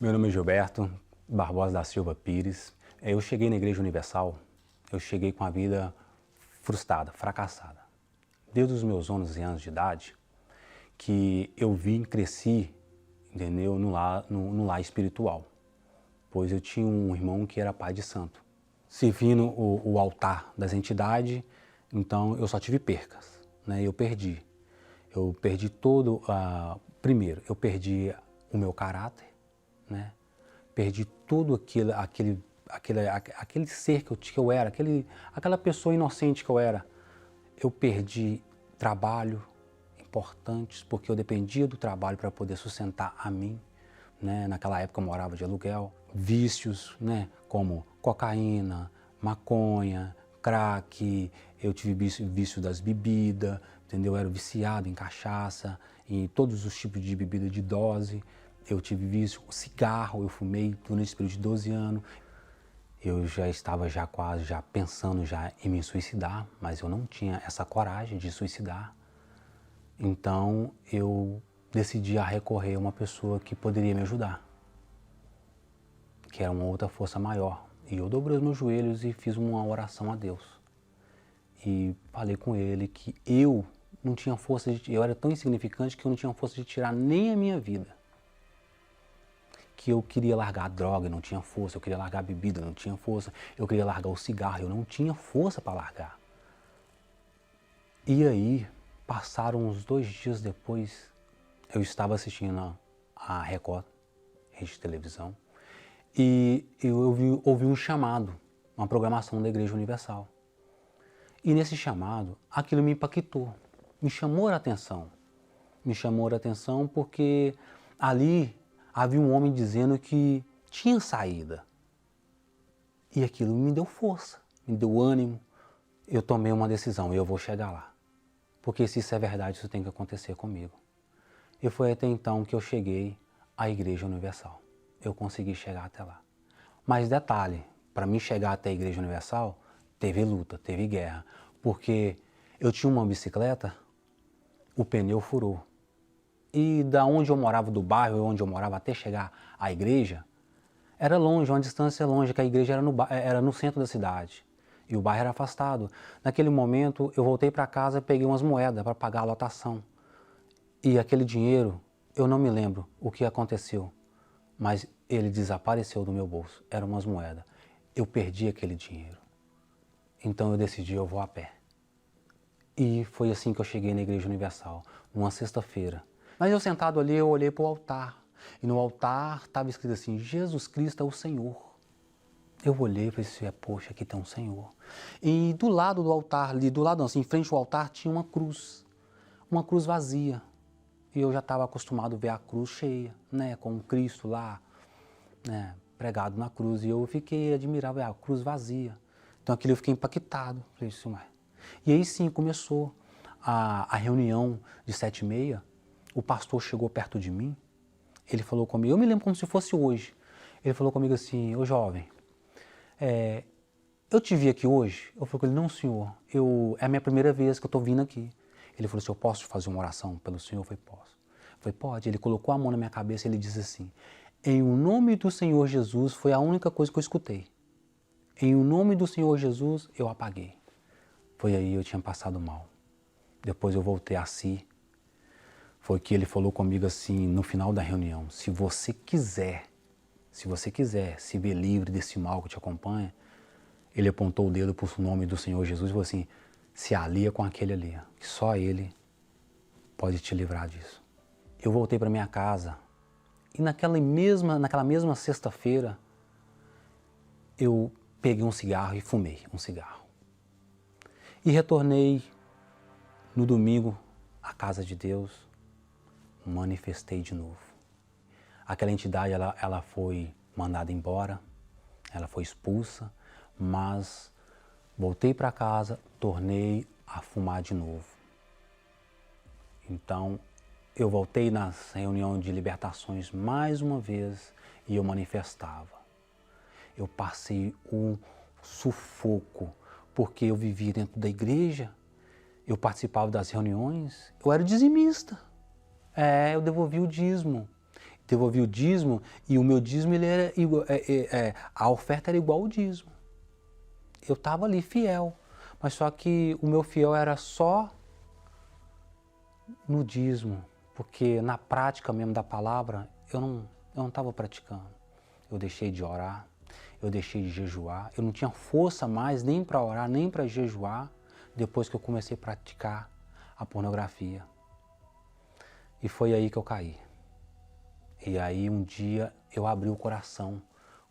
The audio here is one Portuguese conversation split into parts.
Meu nome é Gilberto Barbosa da Silva Pires. Eu cheguei na Igreja Universal, eu cheguei com a vida frustrada, fracassada. Desde os meus 11 anos de idade, que eu cresci, entendeu, no lar espiritual. Pois eu tinha um irmão que era pai de santo. Servindo o altar das entidades, então eu só tive percas, né? Eu perdi. Eu perdi primeiro, eu perdi o meu caráter, né? Perdi tudo aquele ser que eu era, aquela pessoa inocente que eu era. Eu perdi trabalho importantes, porque eu dependia do trabalho para poder sustentar a mim, né? Naquela época eu morava de aluguel. Vícios, né? Como cocaína, maconha, crack, eu tive vício das bebidas, entendeu? Eu era viciado em cachaça, em todos os tipos de bebida de dose. Eu tive vício, cigarro, eu fumei durante esse período de 12 anos. Eu já estava quase pensando em me suicidar, mas eu não tinha essa coragem de suicidar. Então eu decidi a recorrer a uma pessoa que poderia me ajudar, que era uma outra força maior. E eu dobrei os meus joelhos e fiz uma oração a Deus. E falei com ele que eu não tinha força eu era tão insignificante que eu não tinha força de tirar nem a minha vida. Que eu queria largar a droga, eu não tinha força, eu queria largar a bebida, eu não tinha força, eu queria largar o cigarro, eu não tinha força para largar. E aí, passaram uns 2 dias depois, eu estava assistindo a Record, rede de televisão, e eu ouvi um chamado, uma programação da Igreja Universal. E nesse chamado, aquilo me impactou, me chamou a atenção. Me chamou a atenção porque ali havia um homem dizendo que tinha saída. E aquilo me deu força, me deu ânimo. Eu tomei uma decisão, eu vou chegar lá. Porque se isso é verdade, isso tem que acontecer comigo. E foi até então que eu cheguei à Igreja Universal. Eu consegui chegar até lá. Mas detalhe, para mim chegar até a Igreja Universal, teve luta, teve guerra. Porque eu tinha uma bicicleta, o pneu furou. E da onde eu morava, do bairro onde eu morava até chegar à igreja, era longe, uma distância longe, que a igreja era no centro da cidade. E o bairro era afastado. Naquele momento, eu voltei para casa e peguei umas moedas para pagar a lotação. E aquele dinheiro, eu não me lembro o que aconteceu, mas ele desapareceu do meu bolso. Eram umas moedas. Eu perdi aquele dinheiro. Então eu decidi, eu vou a pé. E foi assim que eu cheguei na Igreja Universal, numa sexta-feira. Mas eu sentado ali, eu olhei para o altar. E no altar estava escrito assim, Jesus Cristo é o Senhor. Eu olhei e falei assim, poxa, aqui tem um Senhor. E do lado do altar, ali, do lado não, assim, em frente ao altar, tinha uma cruz vazia. E eu já estava acostumado a ver a cruz cheia, né, com o Cristo lá, né, pregado na cruz. E eu fiquei admirado, a cruz vazia. Então aquilo eu fiquei impactado. Falei assim, ué. E aí sim, começou a reunião de 7h30. O pastor chegou perto de mim, ele falou comigo, eu me lembro como se fosse hoje. Ele falou comigo assim, ô jovem, eu te vi aqui hoje? Eu falei com ele, não senhor, é a minha primeira vez que eu estou vindo aqui. Ele falou assim, eu posso fazer uma oração pelo senhor? Eu falei, posso. Eu falei, pode. Ele colocou a mão na minha cabeça e ele disse assim, em o nome do Senhor Jesus, foi a única coisa que eu escutei. Em o nome do Senhor Jesus, eu apaguei. Foi aí eu tinha passado mal. Depois eu voltei a si. Foi que ele falou comigo assim, no final da reunião, se você quiser se ver livre desse mal que te acompanha, ele apontou o dedo para o nome do Senhor Jesus e falou assim, se alia com aquele ali, que só ele pode te livrar disso. Eu voltei para minha casa e naquela mesma sexta-feira, eu peguei um cigarro e fumei um cigarro. E retornei no domingo à casa de Deus, manifestei de novo. Aquela entidade, ela foi mandada embora, ela foi expulsa, mas voltei para casa, tornei a fumar de novo. Então, eu voltei na reunião de libertações mais uma vez e eu manifestava. Eu passei um sufoco, porque eu vivia dentro da igreja, eu participava das reuniões, eu era dizimista. Eu devolvi o dízimo. devolvi o dízimo e o meu dízimo, ele era a oferta era igual ao dízimo. Eu estava ali fiel, mas só que o meu fiel era só no dízimo, porque na prática mesmo da palavra, eu não estava praticando. Eu deixei de orar, eu deixei de jejuar, eu não tinha força mais nem para orar, nem para jejuar, depois que eu comecei a praticar a pornografia. E foi aí que eu caí. E aí um dia eu abri o coração,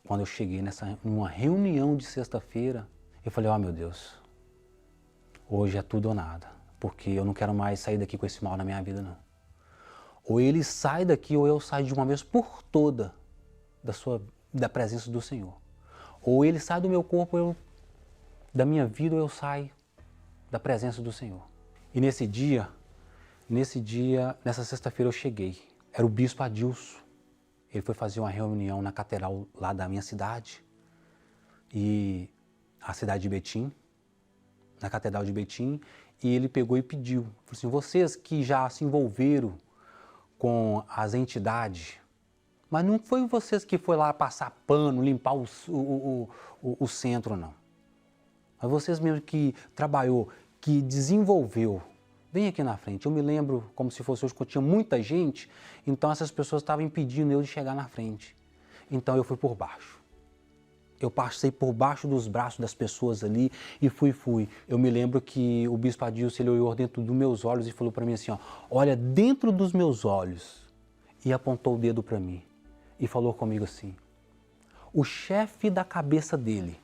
quando eu cheguei numa reunião de sexta-feira, eu falei, ó meu Deus, hoje é tudo ou nada, porque eu não quero mais sair daqui com esse mal na minha vida não. Ou ele sai daqui ou eu saio de uma vez por toda da presença do Senhor. Ou ele sai do meu corpo, da minha vida, ou eu saio da presença do Senhor. E nessa sexta-feira eu cheguei. Era o bispo Adilson. Ele foi fazer uma reunião na catedral lá da minha cidade. E a cidade de Betim, na catedral de Betim. E ele pegou e pediu. Falou assim, vocês que já se envolveram com as entidades, mas não foi vocês que foi lá passar pano, limpar o centro, não. Mas vocês mesmo que trabalhou, que desenvolveu, vem aqui na frente. Eu me lembro como se fosse hoje, que tinha muita gente, então essas pessoas estavam impedindo eu de chegar na frente. Então eu fui por baixo. Eu passei por baixo dos braços das pessoas ali e fui. Eu me lembro que o bispo Adilson, ele olhou dentro dos meus olhos e falou para mim assim, ó, olha dentro dos meus olhos, e apontou o dedo para mim e falou comigo assim, o chefe da cabeça dele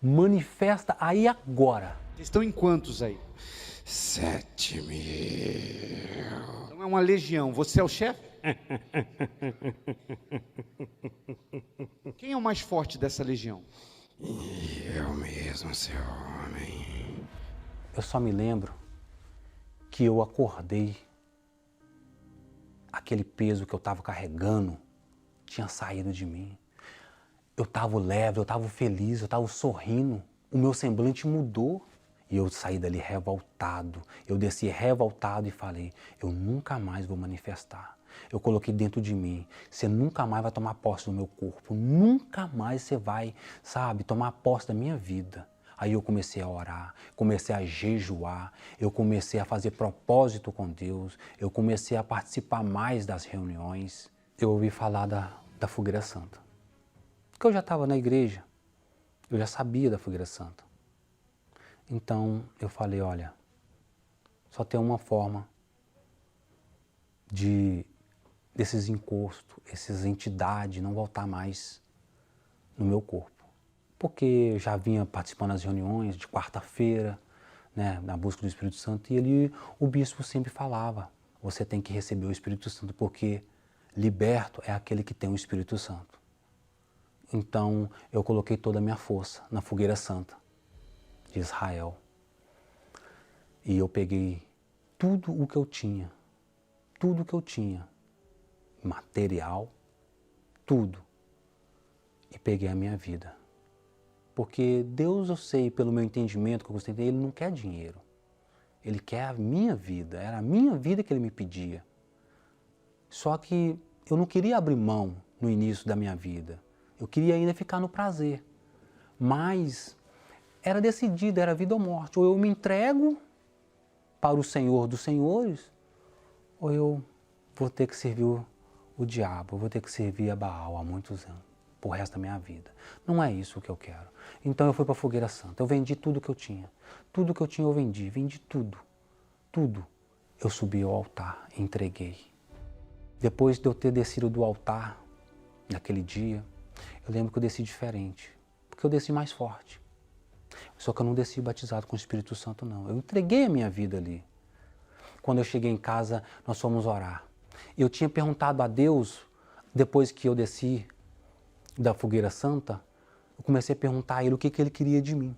manifesta aí agora. Vocês estão em quantos aí? 7.000. Então é uma legião, você é o chefe? Quem é o mais forte dessa legião? Eu mesmo, seu homem. Eu só me lembro que eu acordei, aquele peso que eu estava carregando tinha saído de mim. Eu estava leve, eu estava feliz, eu estava sorrindo, o meu semblante mudou. E eu saí dali revoltado, eu desci revoltado e falei, eu nunca mais vou manifestar. Eu coloquei dentro de mim, você nunca mais vai tomar posse do meu corpo, nunca mais você vai, sabe, tomar posse da minha vida. Aí eu comecei a orar, comecei a jejuar, eu comecei a fazer propósito com Deus, eu comecei a participar mais das reuniões. Eu ouvi falar da Fogueira Santa. Porque eu já estava na igreja, eu já sabia da Fogueira Santa. Então eu falei, olha, só tem uma forma desses encostos, essas entidades não voltar mais no meu corpo. Porque eu já vinha participando das reuniões de quarta-feira, né, na busca do Espírito Santo, e o bispo sempre falava, você tem que receber o Espírito Santo, porque liberto é aquele que tem o Espírito Santo. Então eu coloquei toda a minha força na Fogueira Santa de Israel. E eu peguei tudo o que eu tinha, material, tudo, e peguei a minha vida. Porque Deus, eu sei, pelo meu entendimento que eu gostei dele, Ele não quer dinheiro. Ele quer a minha vida, era a minha vida que Ele me pedia. Só que eu não queria abrir mão no início da minha vida. Eu queria ainda ficar no prazer. Mas era decidido, era vida ou morte. Ou eu me entrego para o Senhor dos Senhores, ou eu vou ter que servir o diabo, eu vou ter que servir a Baal há muitos anos, pro resto da minha vida. Não é isso que eu quero. Então eu fui para a Fogueira Santa, eu vendi tudo que eu tinha. Tudo que eu tinha eu vendi tudo. Tudo. Eu subi ao altar e entreguei. Depois de eu ter descido do altar, naquele dia, eu lembro que eu desci diferente, porque eu desci mais forte. Só que eu não desci batizado com o Espírito Santo, não. Eu entreguei a minha vida ali. Quando eu cheguei em casa, nós fomos orar. Eu tinha perguntado a Deus, depois que eu desci da Fogueira Santa, eu comecei a perguntar a Ele o que Ele queria de mim.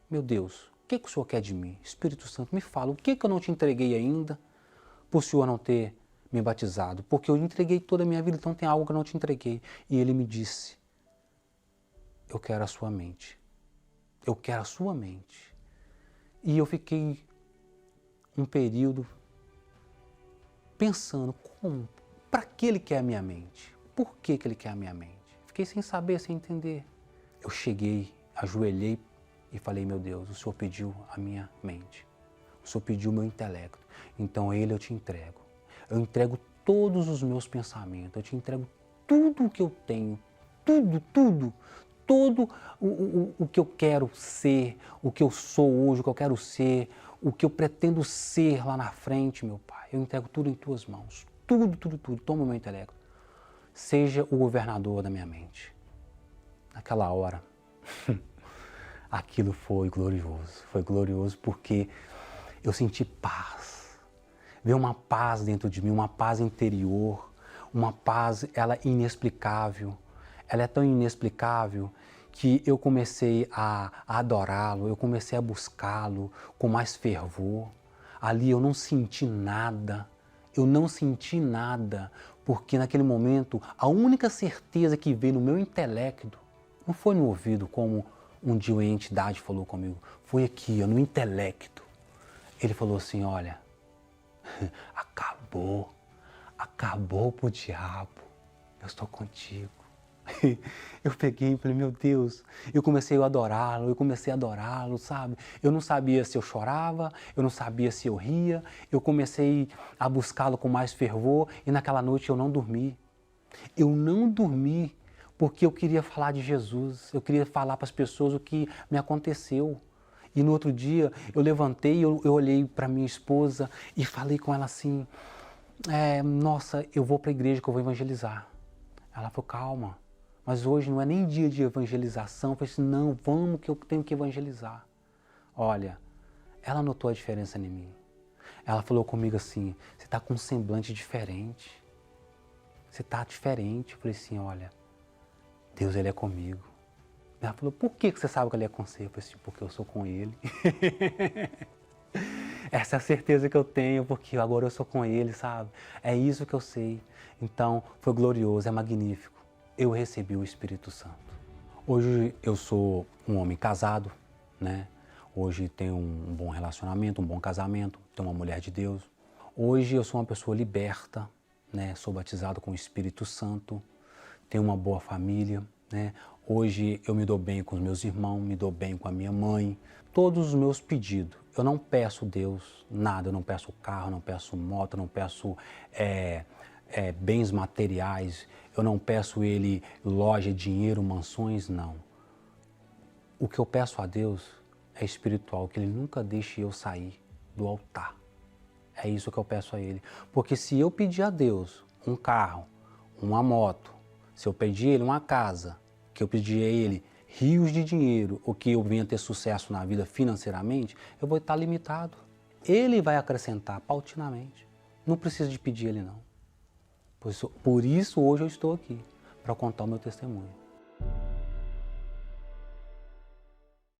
Meu Deus, o que o Senhor quer de mim? Espírito Santo, me fala, o que eu não te entreguei ainda, por o Senhor não ter me batizado? Porque eu entreguei toda a minha vida, então tem algo que eu não te entreguei. E Ele me disse, eu quero a sua mente. Eu quero a sua mente. E eu fiquei um período pensando, como para que ele quer a minha mente? Por que ele quer a minha mente? Fiquei sem saber, sem entender. Eu cheguei, ajoelhei e falei, meu Deus, o Senhor pediu a minha mente. O Senhor pediu o meu intelecto. Então a Ele eu te entrego. Eu entrego todos os meus pensamentos. Eu te entrego tudo o que eu tenho. Tudo. Todo o que eu quero ser, o que eu sou hoje, o que eu quero ser, o que eu pretendo ser lá na frente, meu Pai. Eu entrego tudo em Tuas mãos. Tudo. Toma o meu intelecto. Seja o governador da minha mente. Naquela hora, aquilo foi glorioso. Foi glorioso porque eu senti paz. Veio uma paz dentro de mim, uma paz interior, uma paz, ela inexplicável. Ela é tão inexplicável que eu comecei a adorá-lo, eu comecei a buscá-lo com mais fervor. Ali eu não senti nada, porque naquele momento a única certeza que veio no meu intelecto não foi no ouvido, como um dia uma entidade falou comigo, foi aqui, no intelecto. Ele falou assim, olha, acabou pro diabo, eu estou contigo. Eu peguei e falei, meu Deus, eu comecei a adorá-lo, sabe? Eu não sabia se eu chorava, eu não sabia se eu ria, eu comecei a buscá-lo com mais fervor e naquela noite eu não dormi. Eu não dormi porque eu queria falar de Jesus, eu queria falar para as pessoas o que me aconteceu. E no outro dia eu levantei, eu olhei para minha esposa e falei com ela assim, nossa, eu vou para a igreja que eu vou evangelizar. Ela falou, calma, mas hoje não é nem dia de evangelização. Eu falei assim, não, vamos que eu tenho que evangelizar. Olha, ela notou a diferença em mim. Ela falou comigo assim, você está com um semblante diferente. Você está diferente. Eu falei assim, olha, Deus, Ele é comigo. Ela falou, por que você sabe que Ele é com você? Eu falei assim, porque eu sou com Ele. Essa é a certeza que eu tenho, porque agora eu sou com Ele, sabe? É isso que eu sei. Então, foi glorioso, é magnífico. Eu recebi o Espírito Santo. Hoje eu sou um homem casado, né? Hoje tenho um bom relacionamento, um bom casamento, tenho uma mulher de Deus. Hoje eu sou uma pessoa liberta, né? Sou batizado com o Espírito Santo, tenho uma boa família, né? Hoje eu me dou bem com os meus irmãos, me dou bem com a minha mãe. Todos os meus pedidos, eu não peço a Deus nada, eu não peço carro, não peço moto, não peço bens materiais, eu não peço Ele loja, dinheiro, mansões, não. O que eu peço a Deus é espiritual, que Ele nunca deixe eu sair do altar. É isso que eu peço a Ele. Porque se eu pedir a Deus um carro, uma moto, se eu pedir a Ele uma casa, que eu pedir a Ele rios de dinheiro, ou que eu venha ter sucesso na vida financeiramente, eu vou estar limitado. Ele vai acrescentar paulatinamente. Não preciso de pedir a Ele, não. Por isso hoje eu estou aqui, para contar o meu testemunho.